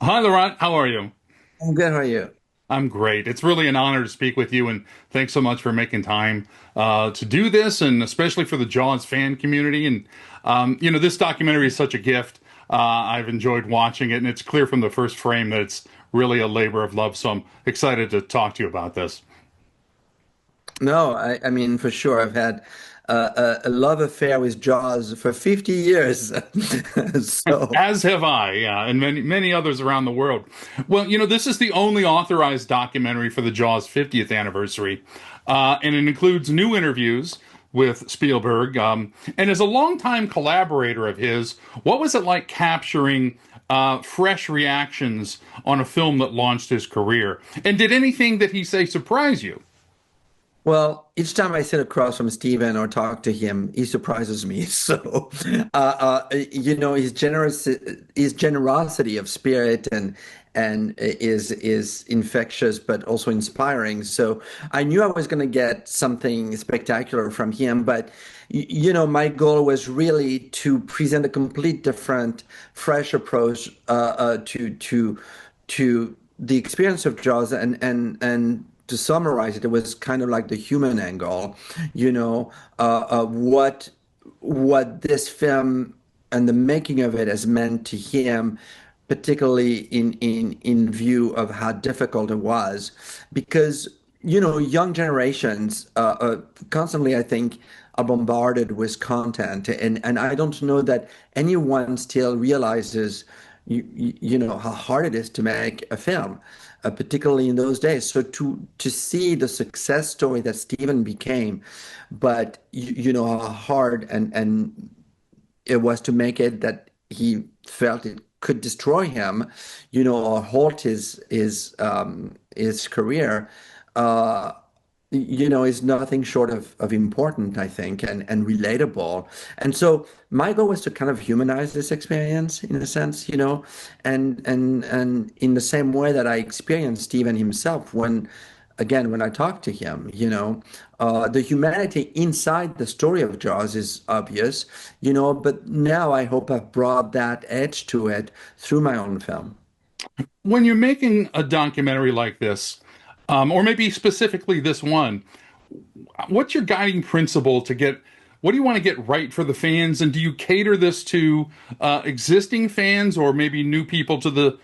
Hi, Laurent. How are you? I'm good. How are you? I'm great. It's really an honor to speak with you, and thanks so much for making time to do this, and especially for the Jaws fan community. And this documentary is such a gift. I've enjoyed watching it, and it's clear from the first frame that it's really a labor of love. So I'm excited to talk to you about this. No, I mean, for sure. I've had a love affair with Jaws for 50 years. So, As have I, yeah, and many others around the world. Well, this is the only authorized documentary for the Jaws 50th anniversary, and it includes new interviews with Spielberg. And as a longtime collaborator of his, what was it like capturing fresh reactions on a film that launched his career? And did anything that he say surprise you? well, each time I sit across from Steven or talk to him, he surprises me. So, his generosity of spirit and is infectious, but also inspiring. So I knew I was going to get something spectacular from him, but my goal was really to present a complete different, fresh approach to the experience of Jaws and to summarize it, it was kind of like the human angle, you know, what this film and the making of it has meant to him, particularly in view of how difficult it was, because young generations constantly, I think, are bombarded with content, and I don't know that anyone still realizes how hard it is to make a film, particularly in those days. So to see the success story that Stephen became, but you know how hard and it was to make it, that he felt it could destroy him, or halt his career. Uh, is nothing short of important, I think, and relatable. And so my goal was to kind of humanize this experience in a sense, and in the same way that I experienced Stephen himself when I talked to him, the humanity inside the story of Jaws is obvious, but now I hope I've brought that edge to it through my own film. When you're making a documentary like this, or maybe specifically this one, what's your guiding principle to get what do you want to get right for the fans, and do you cater this to existing fans or maybe new people to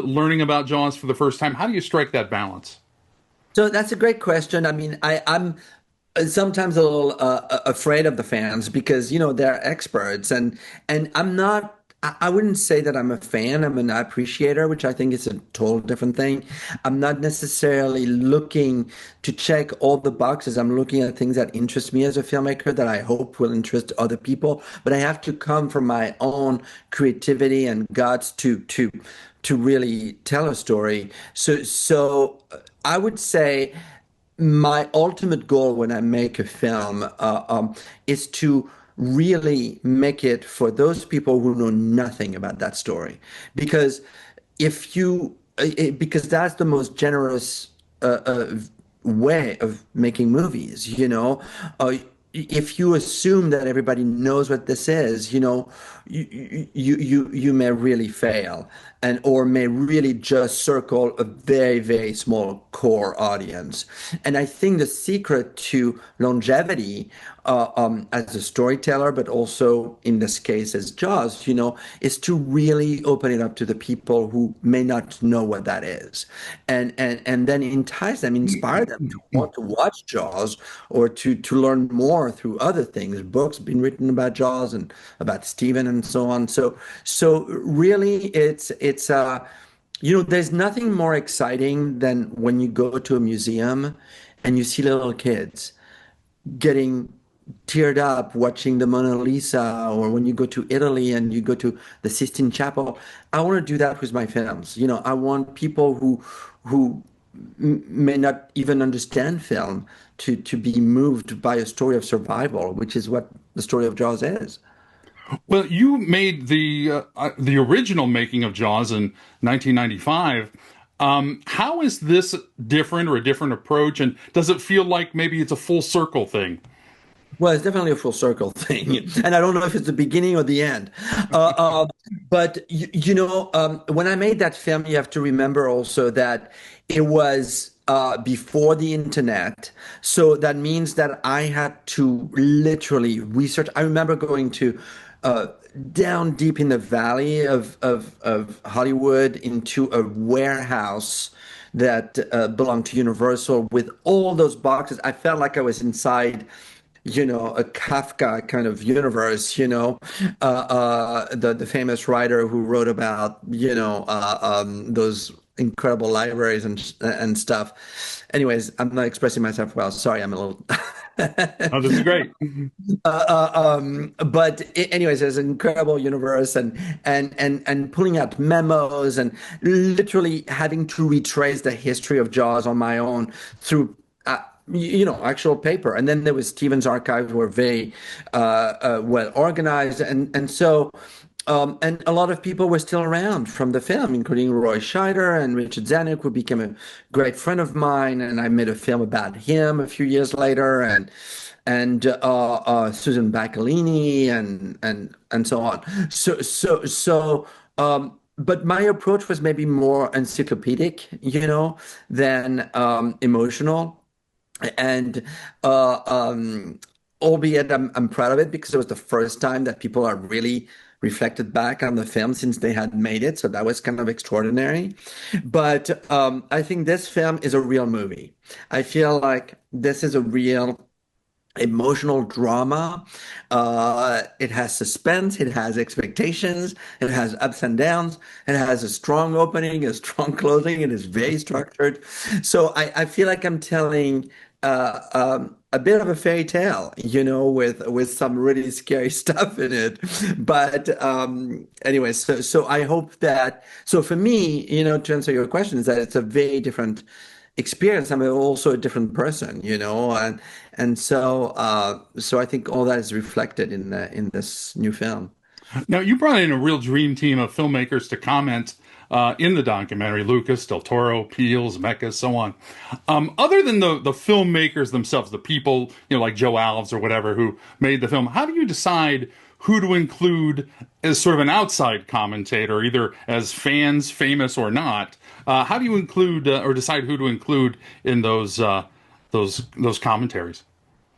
learning about Jaws for the first time? How do you strike that balance? So that's a great question. I mean, I'm sometimes a little afraid of the fans because they're experts, and I'm not. I wouldn't say that I'm a fan. I'm an appreciator, which I think is a total different thing. I'm not necessarily looking to check all the boxes. I'm looking at things that interest me as a filmmaker that I hope will interest other people. But I have to come from my own creativity and guts to really tell a story. So I would say my ultimate goal when I make a film is to really make it for those people who know nothing about that story, because because that's the most generous way of making movies. If you assume that everybody knows what this is, you may really fail, and or may really just circle a very, very small core audience. And I think the secret to longevity, as a storyteller, but also in this case as Jaws, is to really open it up to the people who may not know what that is, and then entice them, inspire them to want to watch Jaws or to learn more through other things. Books been written about Jaws and about Stephen and so on. So really, there's nothing more exciting than when you go to a museum and you see little kids getting teared up watching the Mona Lisa, or when you go to Italy and you go to the Sistine Chapel. I want to do that with my films. I want people who may not even understand film to be moved by a story of survival, which is what the story of Jaws is. Well, you made the original making of Jaws in 1995. How is this different or a different approach? And does it feel like maybe it's a full circle thing? Well, it's definitely a full circle thing, and I don't know if it's the beginning or the end. But when I made that film, you have to remember also that it was before the internet. So that means that I had to literally research. I remember going to uh, down deep in the valley of Hollywood into a warehouse that belonged to Universal with all those boxes. I felt like I was inside a Kafka kind of universe, the famous writer who wrote about, those incredible libraries and stuff. Anyways, I'm not expressing myself well. Sorry, I'm a little. Oh, this is great. Anyways, there's an incredible universe and pulling out memos and literally having to retrace the history of Jaws on my own through actual paper. And then there was Stephen's archives were very well organized, and a lot of people were still around from the film, including Roy Scheider and Richard Zanuck, who became a great friend of mine. And I made a film about him a few years later, and Susan Baccalini and so on. But my approach was maybe more encyclopedic, than emotional. And albeit I'm proud of it because it was the first time that people are really reflected back on the film since they had made it. So that was kind of extraordinary. But I think this film is a real movie. I feel like this is a real emotional drama. It has suspense, it has expectations, it has ups and downs, it has a strong opening, a strong closing, it is very structured. So I feel like I'm telling a bit of a fairy tale, with some really scary stuff in it. But anyway, so I hope that so for me, to answer your question, is that it's a very different experience. I'm also a different person, and so I think all that is reflected in this new film. Now, you brought in a real dream team of filmmakers to comment in the documentary: Lucas, Del Toro, Peele, Zemeckis, so on. Other than the filmmakers themselves, the people, like Joe Alves or whatever, who made the film, how do you decide who to include as sort of an outside commentator, either as fans, famous or not? How do you include or decide who to include in those commentaries?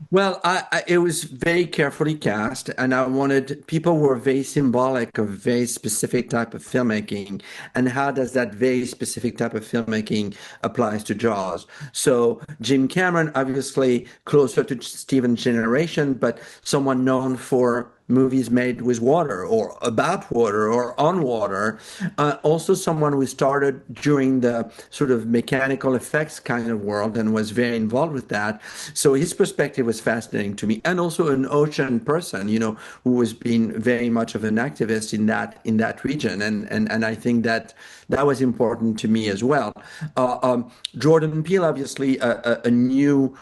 Well, it was very carefully cast, and I wanted people who were very symbolic of very specific type of filmmaking, and how does that very specific type of filmmaking applies to Jaws. So Jim Cameron, obviously closer to Steven's generation, but someone known for movies made with water or about water or on water. Also, someone who started during the sort of mechanical effects kind of world and was very involved with that. So his perspective was fascinating to me, and also an ocean person, who was being very much of an activist in that region, and I think that was important to me as well. Jordan Peele, obviously, a new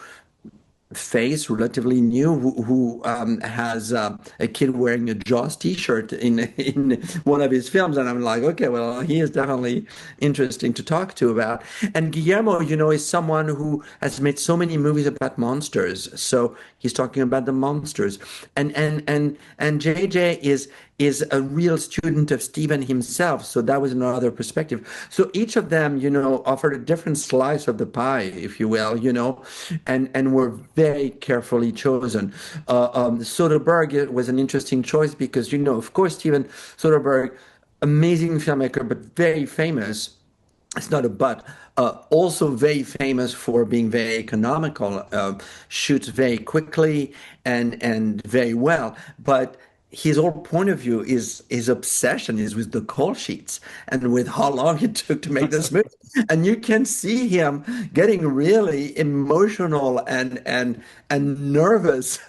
face, relatively new, who has a kid wearing a Jaws T-shirt in one of his films, and I'm like, okay, well, he is definitely interesting to talk to about. And Guillermo, is someone who has made so many movies about monsters, so he's talking about the monsters. And JJ is a real student of Stephen himself, so that was another perspective. So each of them, offered a different slice of the pie, if you will, and were very carefully chosen. Soderbergh was an interesting choice because, of course, Steven Soderbergh, amazing filmmaker, but very famous. It's not a but. Also very famous for being very economical, shoots very quickly and very well. But his whole point of view is his obsession is with the call sheets and with how long it took to make this movie. And you can see him getting really emotional and nervous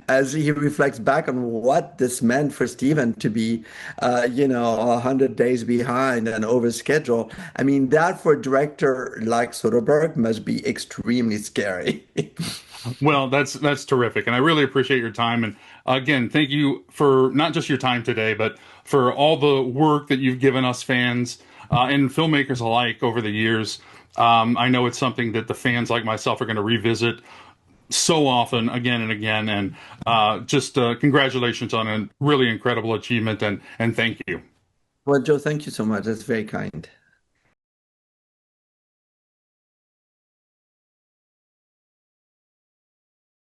as he reflects back on what this meant for Steven to be 100 days behind and over schedule. I mean, that for a director like Soderbergh must be extremely scary. Well, that's terrific, and I really appreciate your time. And again, thank you for not just your time today, but for all the work that you've given us fans and filmmakers alike over the years. I know it's something that the fans like myself are going to revisit so often, again and again. And just congratulations on a really incredible achievement, and thank you. Well, Joe, thank you so much. That's very kind.